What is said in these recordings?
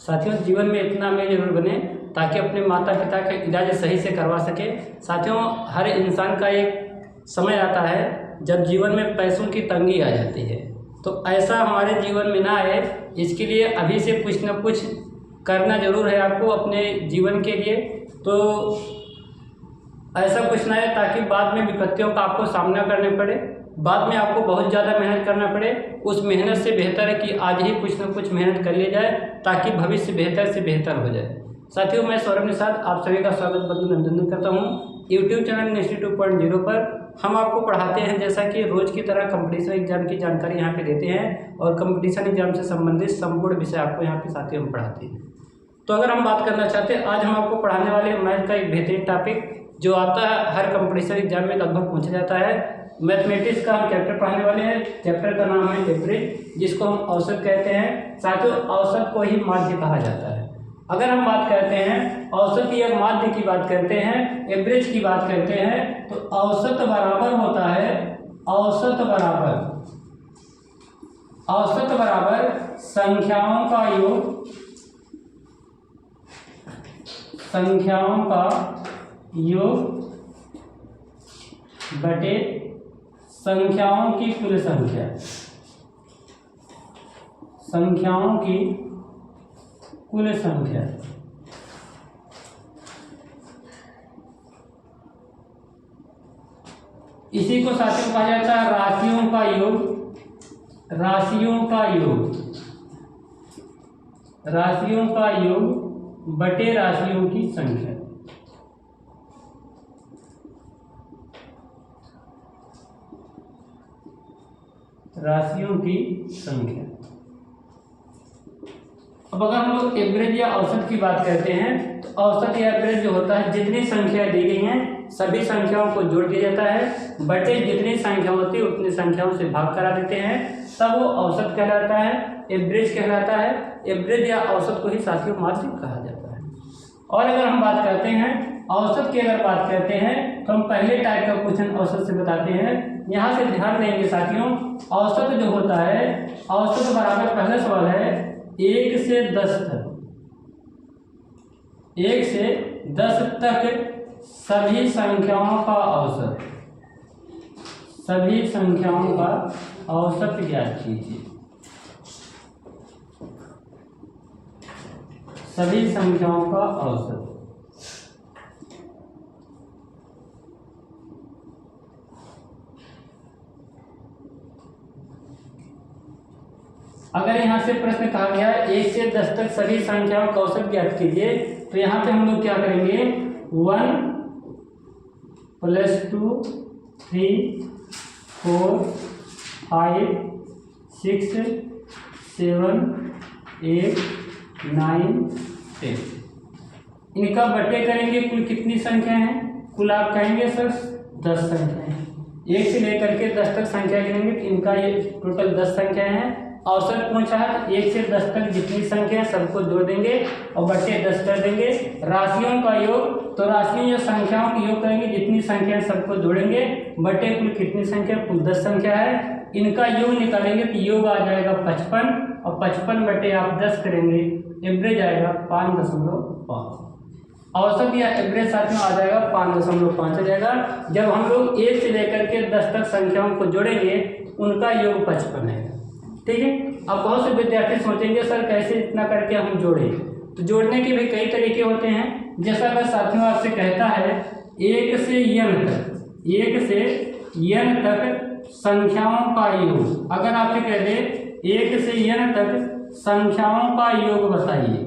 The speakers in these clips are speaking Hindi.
साथियों, जीवन में इतना अमीर जरूर बने ताकि अपने माता पिता का इलाज सही से करवा सके। साथियों, हर इंसान का एक समय आता है जब जीवन में पैसों की तंगी आ जाती है, तो ऐसा हमारे जीवन में ना आए, इसके लिए अभी से कुछ न कुछ करना जरूर है आपको अपने जीवन के लिए। तो ऐसा कुछ ना है ताकि बाद में विपत्तियों का आपको सामना करने पड़े, बाद में आपको बहुत ज़्यादा मेहनत करना पड़े। उस मेहनत से बेहतर है कि आज ही कुछ न कुछ मेहनत कर लिया जाए ताकि भविष्य बेहतर से बेहतर हो जाए। साथियों, मैं सौरभ निषाद आप सभी का स्वागत अभिनंदन करता हूँ यूट्यूब चैनल नेस्टी 2.0 पर। हम आपको पढ़ाते हैं जैसा कि रोज़ की तरह कंपटीशन एग्जाम की जानकारी यहाँ पे देते हैं और कंपटीशन एग्जाम से संबंधित संपूर्ण विषय आपको यहाँ पे साथियों हम पढ़ाते हैं। तो अगर हम बात करना चाहते हैं, आज हम आपको पढ़ाने वाले हैं मैथ का एक बेहतरीन टॉपिक जो आता है हर कंपटीशन एग्जाम में लगभग पूछा जाता है। मैथमेटिक्स का हम चैप्टर पढ़ाने वाले हैं। चैप्टर का नाम है एवरेज, जिसको हम औसत कहते हैं। साथियों, औसत को ही माध्य कहा जाता है। अगर हम बात करते हैं औसत या माध्य की बात करते हैं, एवरेज की बात करते हैं, तो औसत बराबर होता है औसत बराबर संख्याओं का योग बटे संख्याओं की कुल संख्या। इसी को साथियों कहा जाता है राशियों का योग बटे राशियों की संख्या। अब अगर हम लोग एवरेज या औसत की बात करते हैं, तो औसत या एवरेज जो होता है, जितनी संख्या दी गई हैं सभी संख्याओं को जोड़ दिया जाता है बटे जितनी संख्या होती है उतनी संख्याओं से भाग करा देते हैं, तब वो औसत कहलाता है, एवरेज कहलाता है। एवरेज या औसत को ही साथियों माध्य कहा जाता है। और अगर हम बात करते हैं औसत की, अगर बात करते हैं तो हम पहले टाइप का क्वेश्चन औसत से बताते हैं। यहाँ से ध्यान देंगे साथियों, औसत जो होता है, औसत बराबर, पहला सवाल है 1 से 10 तक सभी संख्याओं का औसत ज्ञात कीजिए। सभी संख्याओं का औसत। अगर यहाँ से प्रश्न कहा गया है 1 से 10 तक सभी संख्याओं का औसत ज्ञात कीजिए, तो यहाँ पे हम लोग क्या करेंगे, 1 + 2 3 4 5 6 7 8 9 10, इनका बट्टे करेंगे। कुल कितनी संख्या है? कुल आप कहेंगे सर 10 संख्या है। 1 से लेकर के 10 तक संख्या गिनेंगे तो इनका ये टोटल 10 संख्या है। औसत पूछा है 1 से 10 तक जितनी संख्या है सबको जोड़ देंगे और बट्टे 10 कर देंगे। राशियों का योग, तो राशियों या संख्याओं का योग करेंगे, जितनी संख्या है सबको जोड़ेंगे बट्टे कुल कितनी संख्या, कुल 10 संख्या है। इनका योग निकालेंगे तो योग आ जाएगा 55 और 55 बट्टे आप 10 करेंगे, एवरेज आएगा 5.5। औसत या एवरेज साथियों आ जाएगा 5.5 आ जाएगा। जब हम लोग 1 से लेकर के 10 तक संख्याओं को जोड़ेंगे उनका योग 55 है। ठीक है। अब बहुत से विद्यार्थी सोचेंगे सर कैसे इतना करके हम जोड़ें, तो जोड़ने के भी कई तरीके होते हैं। जैसा अगर साथियों आपसे कहता है 1 से n तक संख्याओं का योग, अगर आपसे कह दे 1 से n तक संख्याओं का योग बताइए,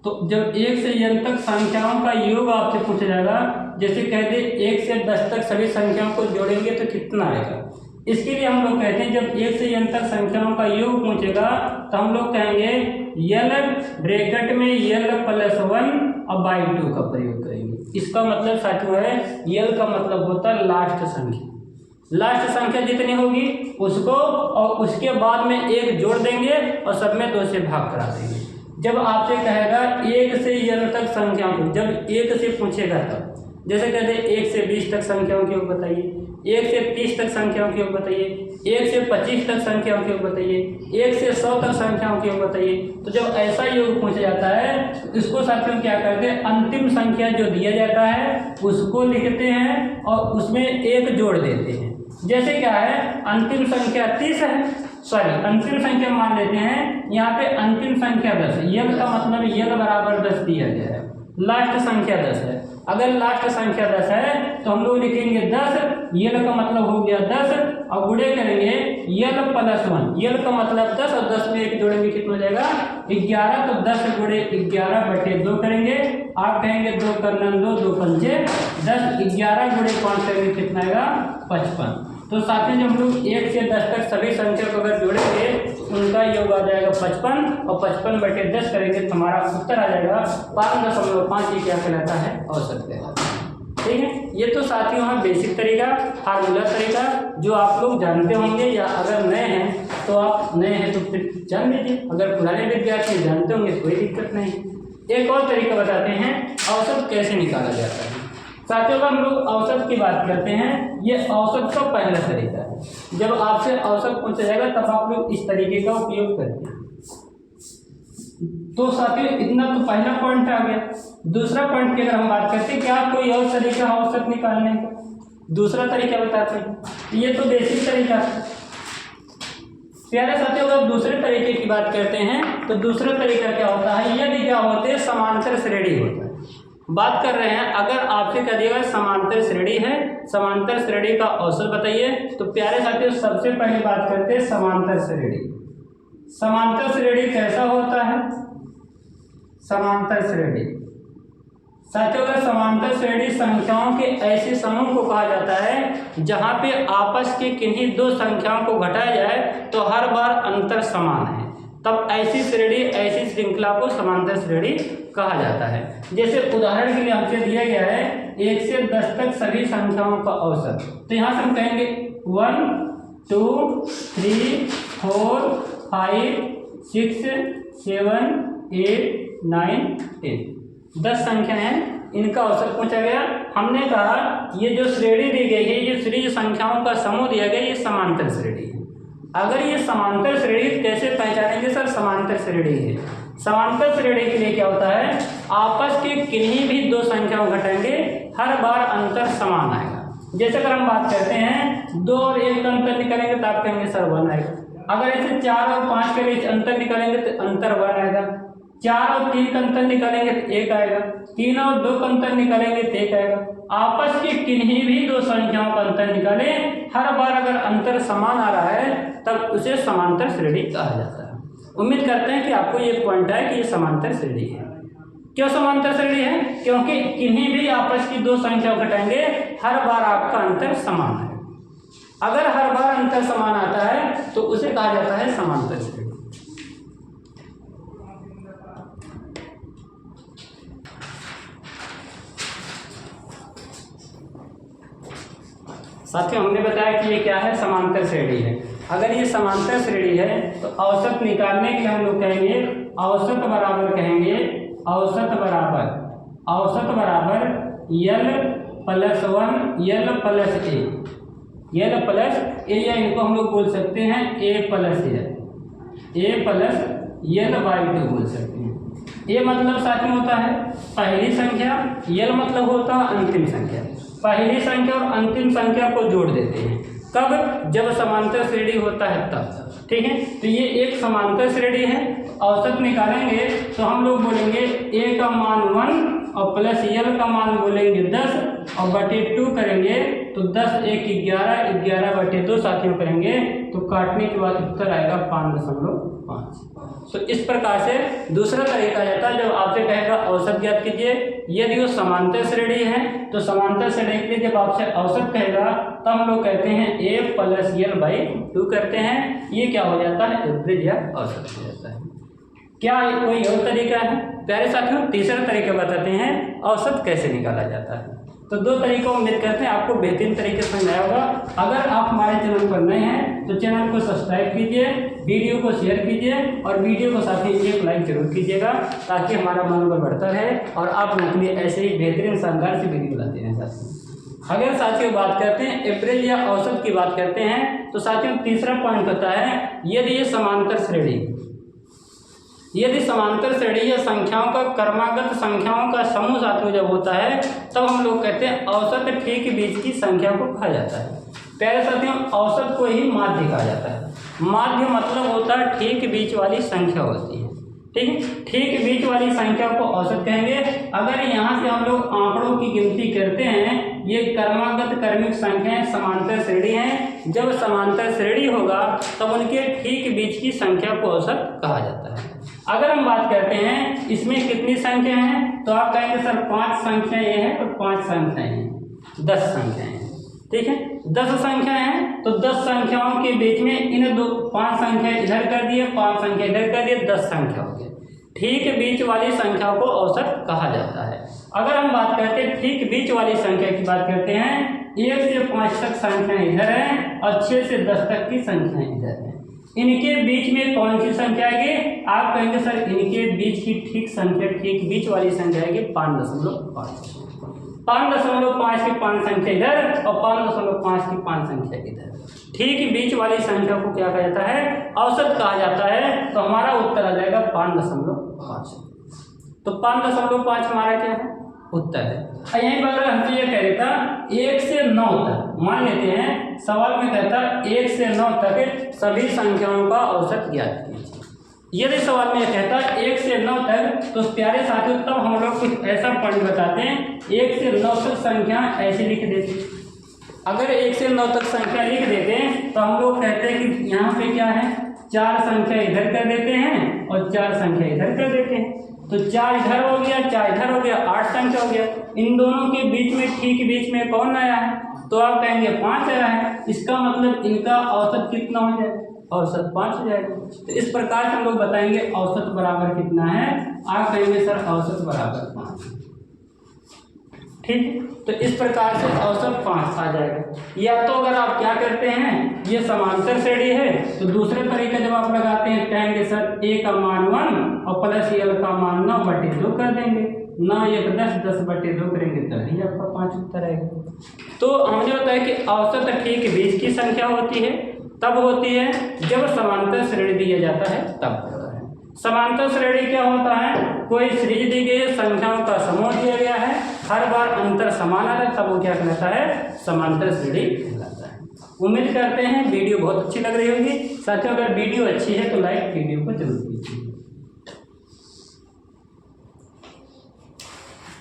तो जब 1 से n तक संख्याओं का योग आपसे पूछा जाएगा, जैसे कह दे 1 से 10 तक सभी संख्याओं को जोड़ेंगे तो कितना आएगा, इसके लिए हम लोग कहते हैं जब 1 से n तक संख्याओं का योग पूछेगा तो हम लोग कहेंगे l ब्रैकेट में l + 1 और बाई 2 का प्रयोग करेंगे। इसका मतलब साथियों है l का मतलब होता है लास्ट संख्या। लास्ट संख्या जितनी होगी उसको और उसके बाद में 1 जोड़ देंगे और सब में 2 से भाग करा देंगे। जब आपसे कहेगा 1 से n तक संख्याओं को, जब 1 से पूछेगा तब, जैसे कहते हैं 1 से 20 तक संख्याओं के योग बताइए, 1 से 30 तक संख्याओं के योग बताइए, 1 से 25 तक संख्याओं के योग बताइए, 1 से 100 तक संख्याओं के योग बताइए। तो जब ऐसा योग पूछा जाता है तो इसको साथियों क्या करते हैं, अंतिम संख्या जो दिया जाता है उसको लिखते हैं और उसमें 1 जोड़ देते हैं। जैसे क्या है, अंतिम संख्या 30 है, अंतिम संख्या मान लेते हैं, यहाँ पे अंतिम संख्या 10 है, यल का मतलब यल बराबर 10 दिया गया है, लास्ट संख्या 10 है। अगर लास्ट संख्या 10 है तो हम लोग लिखेंगे 10, यल का मतलब हो गया 10 और गुणे करेंगे यल प्लस 1, यल का मतलब 10 और 10 में 1 जोड़ेंगे कितना हो जाएगा 11, तो 10 गुणे 11 बटे 2 करेंगे। आप कहेंगे 2 करनन 2, 2 पंचे 10, 11 गुणे 5 करेंगे कितना आएगा 55। तो साथ में जब हम लोग 1 से 10 तक सभी संख्या को अगर जोड़ेंगे उनका योग आ जाएगा 55 और 55 बटे 10 करेंगे तो हमारा उत्तर आ जाएगा 5.5। ये क्या कहलाता है, औसत कहलाता है। ठीक है, ये तो साथियों है बेसिक तरीका, फार्मूला तरीका जो आप लोग जानते होंगे, या अगर नए हैं तो आप नए हैं तो फिर जान लीजिए, अगर पुराने विद्यार्थी जानते होंगे कोई दिक्कत नहीं। एक और तरीका बताते हैं औसत कैसे निकाला जाता है। साथियों का हम लोग औसत की बात करते हैं, ये औसत का पहला तरीका है। जब आपसे औसत पूछा जाएगा तब आप लोग इस तरीके का उपयोग करते हैं। तो साथियों इतना तो पहला पॉइंट आ गया। दूसरा पॉइंट की अगर हम बात करते हैं, क्या कोई और तरीका है औसत निकालने का? दूसरा तरीका बताते हैं, ये तो बेसिक तरीका है। प्यारे साथियों अगर दूसरे तरीके की बात करते हैं तो दूसरा तरीका क्या होता है, यदि क्या होते हैं समांतर श्रेणी होता है। बात कर रहे हैं, अगर आपसे कह दिया समांतर श्रेणी है, समांतर श्रेणी का औसत बताइए, तो प्यारे साथियों सबसे पहले बात करते हैं समांतर श्रेणी। समांतर श्रेणी कैसा होता है? समांतर श्रेणी साथियों का समांतर श्रेणी संख्याओं के ऐसे समूह को कहा जाता है जहां पे आपस के किन्हीं दो संख्याओं को घटाया जाए तो हर बार अंतर समान है, तब ऐसी श्रेणी, ऐसी श्रृंखला को समांतर श्रेणी कहा जाता है। जैसे उदाहरण के लिए हमसे दिया गया है 1 से 10 तक सभी संख्याओं का औसत, तो यहाँ से हम कहेंगे 1 2 3 4 5 6 7 8 9 10 10 संख्या हैं, इनका औसत पूछा गया। हमने कहा ये जो श्रेणी दी गई है, ये श्रेणी संख्याओं का समूह दिया गया, ये समांतर श्रेणी है। अगर ये समांतर श्रेणी कैसे पहचानेंगे सर? समांतर श्रेणी है, समांतर श्रेणी के लिए क्या होता है, आपस के किन्हीं भी दो संख्याओं घटाएंगे हर बार अंतर समान आएगा। जैसे अगर हम बात करते हैं 2 और 1 का अंतर निकालेंगे तो आप कहेंगे सर 1 आएगा। अगर ऐसे 4 और 5 के बीच अंतर निकालेंगे तो अंतर 1 आएगा। 4 और 3 का अंतर निकालेंगे तो 1 आएगा। 3 और 2 का अंतर निकालेंगे तो 1 आएगा। आपस की किन्हीं भी दो संख्याओं का अंतर निकालें, हर बार अगर अंतर समान आ रहा है तब उसे समांतर श्रेणी कहा जाता है। उम्मीद करते हैं कि आपको ये पॉइंट है कि ये समांतर श्रेणी है। क्यों समांतर श्रेणी है? क्योंकि किन्हीं भी आपस की दो संख्या घटाएंगे हर बार आपका अंतर समान है। अगर हर बार अंतर समान आता है तो उसे कहा जाता है समांतर श्रेणी। साथियों हमने बताया कि ये क्या है, समांतर श्रेणी है। अगर ये समांतर श्रेणी है तो औसत निकालने के लिए हम लोग कहेंगे औसत बराबर, कहेंगे औसत बराबर यल प्लस 1 यल प्लस ए, यल प्लस ए, या इनको हम लोग बोल सकते हैं ए प्लस यल बाई 2 बोल सकते हैं। ए मतलब साथ में होता है पहली संख्या, यल मतलब होता है अंतिम संख्या। पहली संख्या और अंतिम संख्या को जोड़ देते हैं, कब? जब समांतर श्रेणी होता है तब। ठीक है, तो ये एक समांतर श्रेणी है। औसत निकालेंगे तो हम लोग बोलेंगे ए का मान 1 और प्लस यल का मान बोलेंगे 10 और बटे 2 करेंगे तो 10 1 11, 11 बटे 2 साथियों करेंगे तो काटने के बाद उत्तर आएगा 5.5। तो इस प्रकार से दूसरा तरीका रहता है, जब आपसे कहेगा औसत ज्ञात कीजिए, यदि वो समांतर श्रेणी है तो समांतर श्रेणी के लिए जब आपसे औसत कहेगा तब हम लोग कहते हैं ए प्लस यल बाई 2 करते हैं। ये क्या हो जाता है, एवरेज या औसत हो जाता है। क्या कोई और तरीका है? प्यारे साथियों तीसरा तरीका बताते हैं औसत कैसे निकाला जाता है। तो 2 तरीकों में उम्मीद करते हैं आपको बेहतरीन तरीके से समझ आया होगा। अगर आप हमारे चैनल पर नए हैं तो चैनल को सब्सक्राइब कीजिए, वीडियो को शेयर कीजिए और वीडियो को साथ ही एक लाइक जरूर कीजिएगा ताकि हमारा मनोबल बढ़ता रहे और आप लोगों के लिए ऐसे ही बेहतरीन शानदार सी वीडियो लाते रहें। साथ अगर साथियों बात करते हैं एवरेज या औसत की बात करते हैं तो साथियों तीसरा पॉइंट होता है यदि ये समांतर श्रेणी, यदि समांतर श्रेणी या संख्याओं का क्रमागत संख्याओं का समूह साथियों जब होता है तब हम लोग कहते हैं औसत ठीक बीच की संख्या को कहा जाता है। प्यारे साथियों औसत को ही माध्य कहा जाता है। माध्य मतलब होता है ठीक बीच वाली संख्या होती है, ठीक है, ठीक बीच वाली संख्या को औसत कहेंगे। अगर यहाँ से हम लोग आंकड़ों की गिनती करते हैं, ये क्रमागत क्रमिक संख्याएं समांतर श्रेणी हैं, जब समांतर श्रेणी होगा तब उनके ठीक बीच की संख्या को औसत कहा जाता है। अगर हम बात करते हैं इसमें कितनी संख्या हैं तो आप कहेंगे सर 5 संख्याएं ये हैं और 5 संख्याएं हैं, 10 संख्याएं हैं, ठीक है, 10 संख्याएं हैं तो 10 संख्याओं के बीच में इन 5 संख्या इधर कर दिए, 5 संख्या इधर कर दिए, 10 संख्या हो गया। ठीक बीच वाली संख्या को औसत कहा जाता है। अगर हम बात करते हैं ठीक बीच वाली संख्या की बात करते हैं, 1 से 5 तक संख्या इधर है और 6 से 10 तक की संख्या इधर है, इनके बीच में कौन सी संख्या आएगी? आप कहेंगे सर इनके बीच की ठीक संख्या, ठीक बीच वाली संख्या आएगी 5.5। 5.5 की 5 संख्या इधर और 5.5 की 5 संख्या इधर, ठीक बीच वाली संख्या को क्या कहा जाता है? औसत कहा जाता है। तो हमारा उत्तर आ जाएगा 5.5। तो 5.5 हमारा क्या है? उत्तर है। और यहीं पर हमसे ये कह रहा था 1 से 9 तक, मान लेते हैं सवाल में कहता 1 से 9 तक सभी संख्याओं का औसत ज्ञात कीजिए। यदि सवाल में कहता 1 से 9 तक तो प्यारे साथियों तब हम लोग कुछ ऐसा पॉइंट बताते हैं, 1 से 9 तक संख्या ऐसे लिख देते। अगर 1 से 9 तक संख्या लिख देते तो हम लोग कहते हैं कि यहाँ पे क्या है, 4 संख्या इधर कर देते हैं और 4 संख्या इधर कर देते हैं, तो 4 इधर हो गया, 4 इधर हो गया, 8 संख्या हो गया। इन दोनों के बीच में ठीक बीच में कौन आया है? तो आप कहेंगे 5 आया है। इसका मतलब इनका औसत कितना हो जाएगा? औसत 5 हो जाएगा। तो इस प्रकार से हम लोग बताएंगे औसत बराबर कितना है। आप कहेंगे सर औसत बराबर 5, ठीक। तो इस प्रकार से औसत 5 आ जाएगा। या तो अगर आप क्या करते हैं, ये समांतर श्रेणी है तो दूसरे तरीके जब आप लगाते हैं कहेंगे सर a का मान 1 और प्लस l का मान 9/2 कर देंगे, 9 1 10, 10/2 करेंगे तभी आपका 5 उत्तर आएगा। तो हमने बताया कि औसत ठीक बीच की संख्या होती है, तब होती है जब समांतर श्रेणी दिया जाता है तब होता है। समांतर श्रेणी क्या होता है? कोई सीरीज दी गई संख्याओं का समूह दिया गया है, हर बार अंतर समान आता है, तब वो क्या कहलाता है? समांतर श्रेणी कहलाता है। उम्मीद करते हैं वीडियो बहुत अच्छी लग रही होगी। साथियों अगर वीडियो अच्छी है तो लाइक वीडियो को जरूर कीजिए।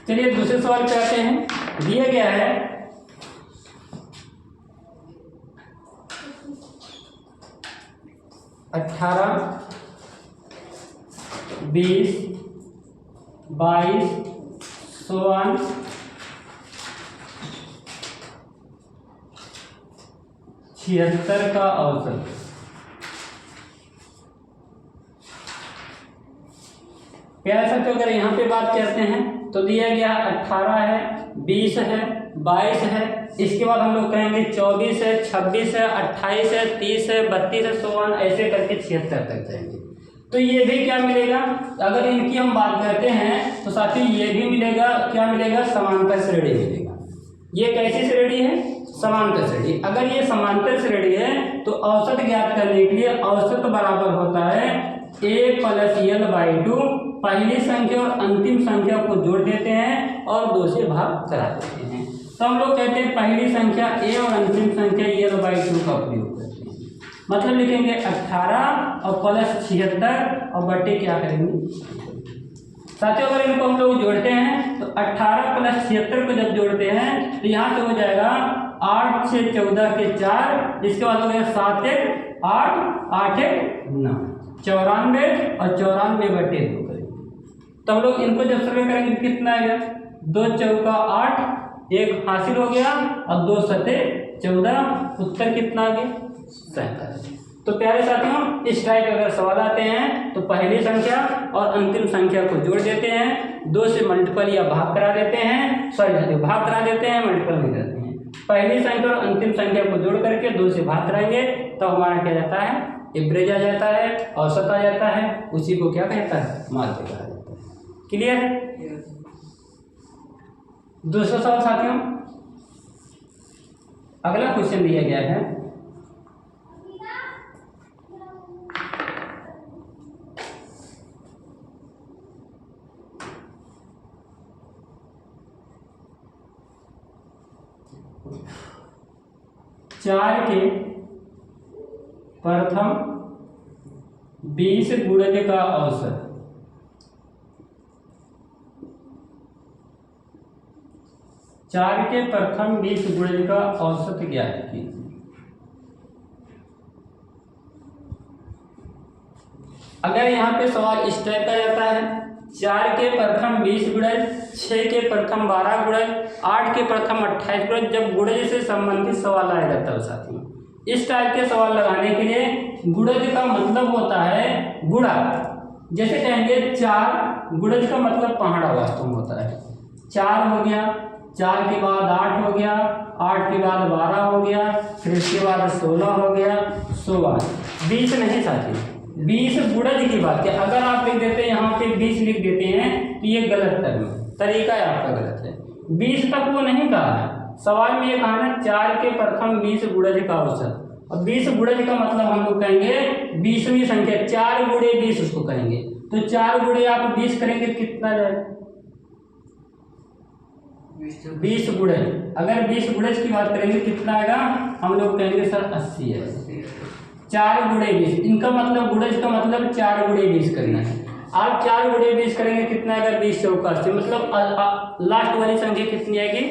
चलिए दूसरे सवाल पे आते हैं। दिया गया है 18, 20, 22, 76 का औसत। प्यारे साथियों अगर यहाँ पे बात करते हैं तो दिया गया 18 है, 20 है, 22 है, इसके बाद हम लोग कहेंगे 24 है, 26 है, 28 है, 30 है, 32 है, 100 ऐसे करके 76 तक जाएंगे। तो ये भी क्या मिलेगा? अगर इनकी हम बात करते हैं तो साथियों ये भी मिलेगा, क्या मिलेगा? समांतर श्रेणी मिलेगा। ये कैसी श्रेणी है? समांतर श्रेणी। अगर ये समांतर श्रेणी है तो औसत ज्ञात करने के लिए औसत बराबर होता है a + l/2, पहली संख्या और अंतिम संख्या को जोड़ देते हैं और 2 से भाग करा देते हैं। तो हम लोग कहते हैं पहली संख्या a और अंतिम संख्या l/2 का प्रयोग करते हैं। मतलब लिखेंगे 18 और प्लस 76 और बट्टे क्या करेंगे? साथियों अगर इनको हम लोग जोड़ते हैं तो 18 + 76 को जब जोड़ते हैं तो यहाँ से हो जाएगा 8 6 14 के 4, इसके बाद हो गया 7 1 8 8 1 9, 94 और 94/2 करेंगे। तो हम लोग इनको जब सर्वे करेंगे कितना आएगा? 2 चौका 8, 1 हासिल हो गया और 2 सते 14, उत्तर कितना आ गया? 47। तो प्यारे साथियों इस टाइप अगर सवाल आते हैं तो पहली संख्या और अंतिम संख्या को जोड़ देते हैं, 2 से मल्टीपल या भाग करा देते हैं, भाग करा देते हैं, मल्टीपल नहीं करते हैं। पहली संख्या और अंतिम संख्या को जोड़ करके 2 से भाग कराएंगे तो हमारा क्या जाता है? एवरेज आ जाता है, औसत आ जाता है। उसी को क्या कहता है? माध्य कहा जाता है। क्लियर है? दूसरा सवाल साथियों अगला क्वेश्चन दिया गया है, चार के प्रथम 20 गुणज का औसत। चार के प्रथम 20 गुणज का औसत ज्ञात कीजिए। अगर यहाँ पे सवाल इस टाइप का जाता है, 4 के प्रथम 20 गुणज, 6 के प्रथम 12 गुणज, 8 के प्रथम 28 गुणज, जब गुणज से संबंधित सवाल आया जाता है साथियों, इस टाइप के सवाल लगाने के लिए गुणज का मतलब होता है गुणा। जैसे कहेंगे 4, गुणज का मतलब पहाड़ा वास्तव में होता है। 4 हो गया, 4 के बाद 8 हो गया, 8 के बाद 12 हो गया, फिर इसके बाद 16 हो गया, 16 20 नहीं साथी, 20 गुणज की बात है। अगर आप लिख देते हैं यहाँ पे 20 लिख देते हैं तो ये गलत तरीका है, आपका गलत है। 20 तक वो नहीं कहा है, सवाल में ये कहा ना 4 के प्रथम 20 गुणज का औसत। और 20 गुणज का मतलब हम लोग कहेंगे 20वीं संख्या, 4 गुणे 20 उसको कहेंगे। तो 4 गुणे आप 20 करेंगे कितना जाएगा? 20 गुणज। अगर 20 गुणज की बात करेंगे कितना आएगा? हम लोग कहेंगे सर 80 है। 4 गुणे 20, इनका मतलब गुणज का मतलब 4 गुणे 20 करना है। आप 4 गुणे 20 करेंगे कितना आएगा? 20 चौका 80, मतलब लास्ट वाली संख्या कितनी आएगी?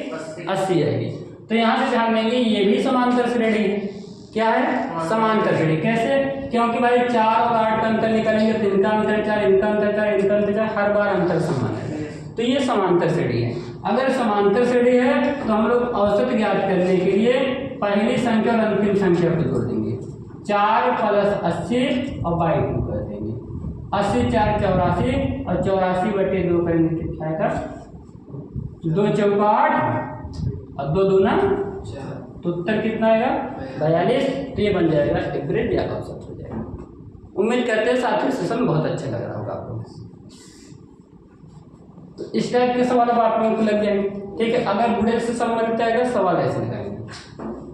80 आएगी। तो यहाँ से ध्यान देंगे ये भी समांतर श्रेणी है। क्या है? समांतर श्रेणी। कैसे? क्योंकि भाई 4 और 8 का अंतर निकालेंगे तो इनका अंतर 4, इनका अंतर 4, इनका अंतर 4, हर बार अंतर समान है, तो ये समांतर श्रेणी है। अगर समांतर श्रेणी है तो हम लोग औसत ज्ञात करने के लिए पहली संख्या और अंतिम संख्या को जोड़ देंगे। 4 + 80 और बाई 2 कर देंगे। 80 4 84 और 84/2 करेंगे कितना आएगा? 2 चौका 8 और 2 दूना 4, तो उत्तर कितना आएगा? 42। तो ये बन जाएगा एवरेज या औसत हो जाएगा। उम्मीद करते हैं साथियों सेशन बहुत अच्छा लग रहा होगा आप लोगों को। तो इस टाइप के सवाल अब आप लोगों को लग जाएंगे। ठीक है, अगर गुणज से संबंधित आएगा सवाल ऐसे लगाएंगे।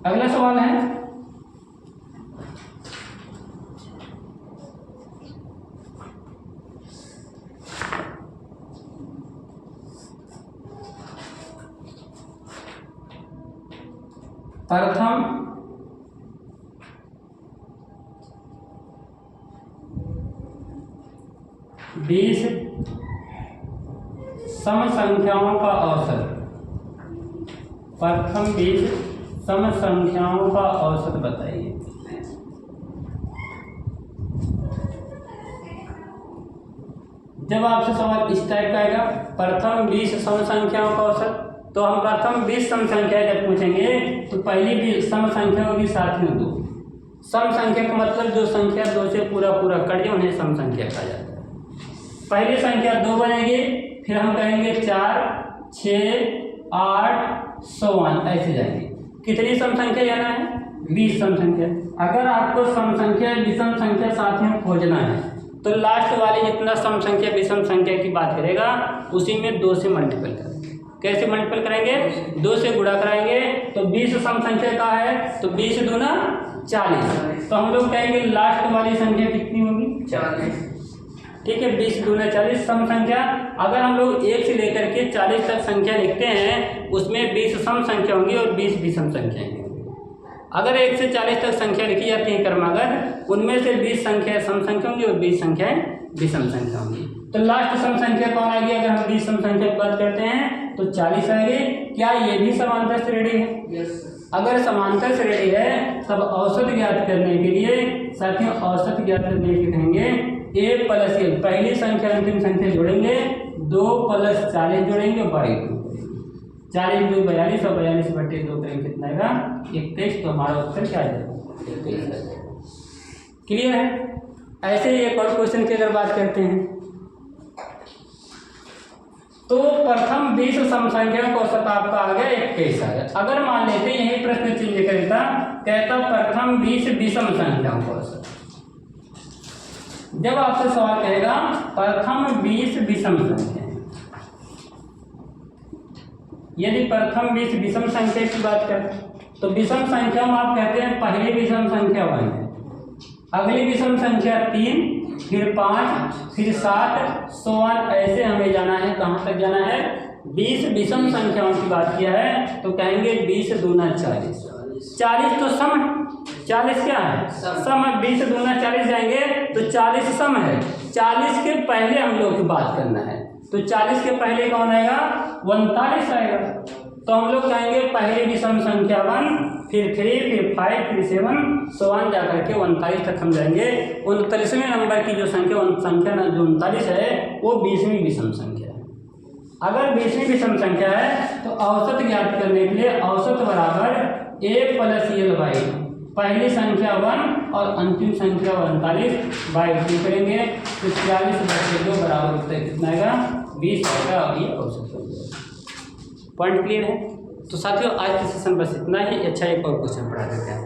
अगला सवाल है, प्रथम 20 सम संख्याओं का औसत। प्रथम 20 सम संख्याओं का औसत बताइए। जब आपसे सवाल इस टाइप का आएगा, प्रथम 20 सम संख्याओं का औसत, तो हम प्रथम 20 सम संख्या जब पूछेंगे तो पहली सम संख्या होगी साथ में 2। सम संख्या का मतलब जो संख्या 2 से पूरा कट जाए उन्हें सम संख्या कहा जाता है। पहली संख्या 2 बनेगी, फिर हम कहेंगे 4 6 8 100 ऐसे जाएंगे। कितनी सम संख्या जाना है? 20 सम संख्या। अगर आपको सम संख्या विषम संख्या साथियों खोजना है तो लास्ट वाली जितना सम संख्या विषम संख्या की बात करेगा उसी में 2 से मल्टीपल करेंगे। कैसे मल्टीपल करेंगे? 2 से गुणा कराएंगे। तो 20 सम संख्या का है तो 20 दूना 40, तो हम लोग कहेंगे लास्ट वाली संख्या कितनी होगी? 40। ठीक है, 20 दूना 40 सम संख्या। अगर हम लोग 1 से लेकर के 40 तक संख्या लिखते हैं उसमें 20 सम संख्या होंगी और 20 विषम संख्या होंगी। अगर 1 से 40 तक संख्या लिखी जाती है क्रमागत, उनमें से 20 संख्या सम संख्या होंगी और 20 संख्याएं विषम संख्या होंगी। तो लास्ट सम संख्या कौन आएगी? अगर हम 20 सम संख्या की बात करते हैं तो 40 आएगी। क्या ये भी समांतर श्रेणी है? यस। अगर समांतर श्रेणी है तब औसत ज्ञात करने के लिए साथियों औसत ज्ञात करने के कहेंगे a + l, पहली संख्या अंतिम संख्या जोड़ेंगे, 2 + 40 जोड़ेंगे, बाई 2 40 2 42 और 42/2 करेंगे कितना आएगा? 21। तो हमारा उत्तर क्या आ जाएगा? 21। क्लियर है? ऐसे ही एक और क्वेश्चन की अगर बात करते हैं तो प्रथम 20 सम संख्याओं का औसत आपका आ गया 21 आ गया। अगर मान लेते यही प्रश्न चेंज करता, कहता प्रथम 20 विषम संख्याओं का औसत। जब आपसे सवाल कहेगा प्रथम 20 विषम संख्या, यदि प्रथम 20 विषम संख्या की बात करें तो विषम संख्या में आप कहते हैं पहली विषम संख्या 1 है, अगली विषम संख्या 3, फिर 5, फिर 7, 100 ऐसे हमें जाना है। कहाँ तक जाना है? 20 विषम संख्याओं की बात किया है तो कहेंगे 20 दूना 40। 40 तो सम है, 40 क्या है? सम है। 20 दूना 40 जाएंगे तो 40 सम है। 40 के पहले हम लोग की बात करना है, तो 40 के पहले कौन आएगा? 39 आएगा। तो हम लोग कहेंगे पहली विषम संख्या 1, फिर 3, फिर 5, फिर 7, 100 जा करके 39 तक हम जाएंगे। 39वें नंबर की जो संख्या जो 39 है वो 20वीं विषम संख्या है। अगर 20वीं विषम संख्या है तो औसत ज्ञात करने के लिए औसत बराबर a + l/, पहली संख्या 1 और अंतिम संख्या 39/2 करेंगे तो 40/2 बराबर उत्तर कितना आएगा? 20 आएगा। और ये औसत हो जाएगा। पॉइंट क्लियर है? तो साथियों आज के सेशन बस इतना ही। अच्छा एक और क्वेश्चन पढ़ा देते हैं।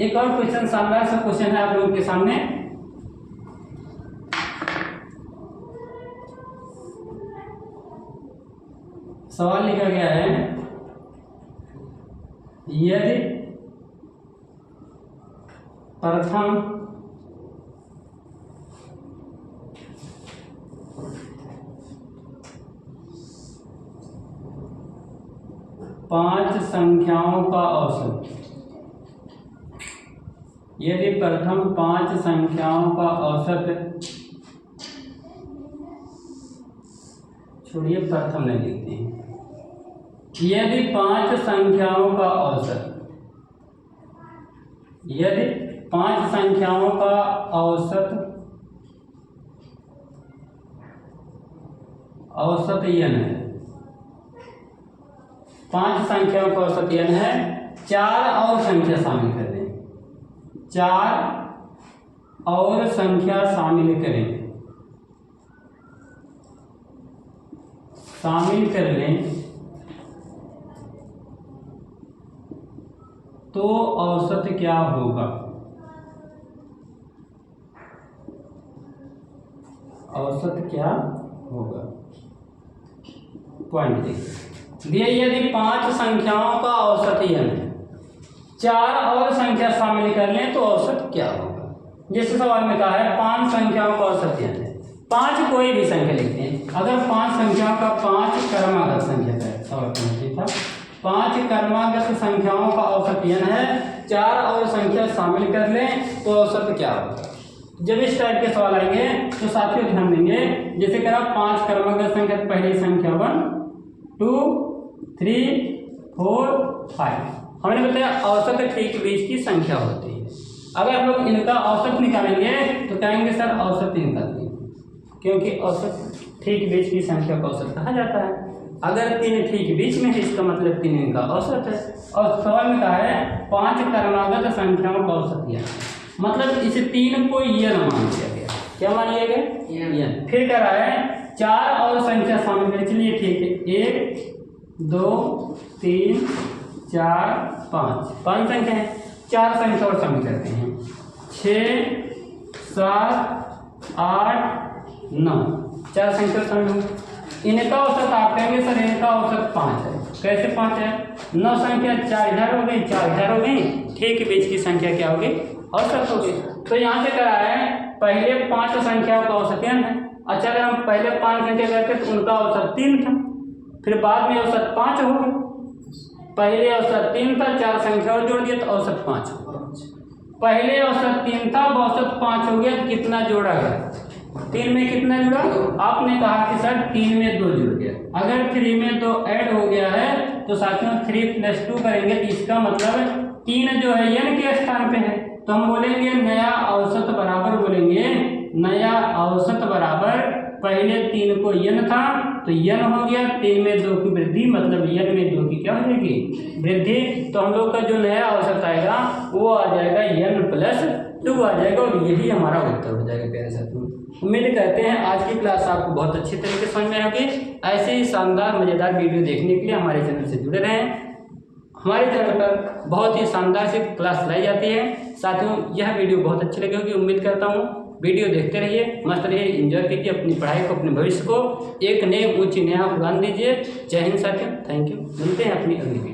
एक और क्वेश्चन, शानदार सा क्वेश्चन है आप लोगों के सामने। सवाल लिखा गया है, यदि प्रथम पांच संख्याओं का औसत, यदि प्रथम 5 संख्याओं का औसत, छोड़िए प्रथम नहीं लिखते हैं, यदि 5 संख्याओं का औसत, यदि 5 संख्याओं का औसत n है, 5 संख्याओं का औसत n है, 4 और संख्या शामिल कर दें, 4 और संख्या शामिल करें, शामिल कर लें तो औसत क्या होगा? औसत क्या होगा? पॉइंट देखिए, यदि 5 संख्याओं का औसत n है, 4 और संख्या शामिल कर लें तो औसत क्या होगा? जैसे सवाल में कहा है 5 संख्याओं का औसत n है, 5 कोई भी संख्या लिखते हैं। अगर 5 संख्याओं का 5 क्रमागत संख्या का सवाल था, 5 क्रमागत संख्याओं का औसत n है, 4 और संख्या शामिल कर लें तो औसत क्या होगा? जब इस टाइप के सवाल आएंगे तो साथियों ध्यान देंगे। जैसे करा 5 क्रमागत संख्या, पहली संख्या 1, 2, 3, 4, 5, हमने बताया औसत ठीक बीच की संख्या होती है। अगर हम लोग इनका औसत निकालेंगे तो कहेंगे सर औसत निकालिए, क्योंकि औसत ठीक बीच की संख्या का औसत कहा जाता है। अगर 3 ठीक बीच में है इसका मतलब 3 इनका औसत है। और सवाल में कहा है 5 क्रमागत संख्याओं का औसत यह, मतलब इस 3 को n मान लिया गया। क्या मान लिया गया? n। फिर कह रहा है 4 और संख्या शामिल करें, चलिए ठीक है, 1, 2, 3, 4, 5 संख्या है, 4 संख्या और शामिल करते हैं, 6, 7, 8, 9, 4 संख्या शामिल होंगे। इनका औसत आप कहेंगे सर इनका औसत 5 है। कैसे 5 है? 9 संख्या 4 इधर हो गई, 4 इधर हो गई, ठीक बीच की संख्या क्या होगी? औसत होगी। तो यहाँ से करा है पहले 5 संख्याओं का औसत n है। अच्छा अगर हम पहले 5 संख्या करते तो उनका औसत 3 था, फिर बाद में औसत 5 हो गया। पहले औसत 3 था, 4 संख्या और जोड़ दिया तो औसत 5 हो गया। पहले औसत 3 था, औसत 5 हो गया, कितना जोड़ा गया? 3 में कितना जुड़ा? आपने कहा कि सर 3 में 2 जुड़ गया। अगर 3 में 2 ऐड हो गया है तो साथियों 3 + 2 करेंगे तो इसका मतलब 3 जो है n के स्थान पे है, तो हम बोलेंगे नया औसत बराबर, बोलेंगे नया औसत बराबर, पहले 3 को n था तो n हो गया, 3 में 2 की वृद्धि, मतलब n में 2 की क्या हो जाएगी? वृद्धि। तो हम लोग का जो नया औसत आएगा वो आ जाएगा n + 2 आ जाएगा, और यही हमारा उत्तर हो जाएगा प्यारे साथियों। उम्मीद करते हैं आज की क्लास आपको बहुत अच्छी तरीके से समझ में आएगी। ऐसे ही शानदार मज़ेदार वीडियो देखने के लिए हमारे चैनल से जुड़े रहें। हमारे चैनल पर बहुत ही शानदार सी क्लास लाई जाती है। साथियों यह वीडियो बहुत अच्छी लगी होगी, उम्मीद करता हूँ। वीडियो देखते रहिए, मस्त रहिए, एंजॉय कीजिए अपनी पढ़ाई को, अपने भविष्य को एक नए ऊंची नया उड़ान दीजिए। जय हिंद साथियों, थैंक यू। मिलते हैं अपनी अगली वीडियो।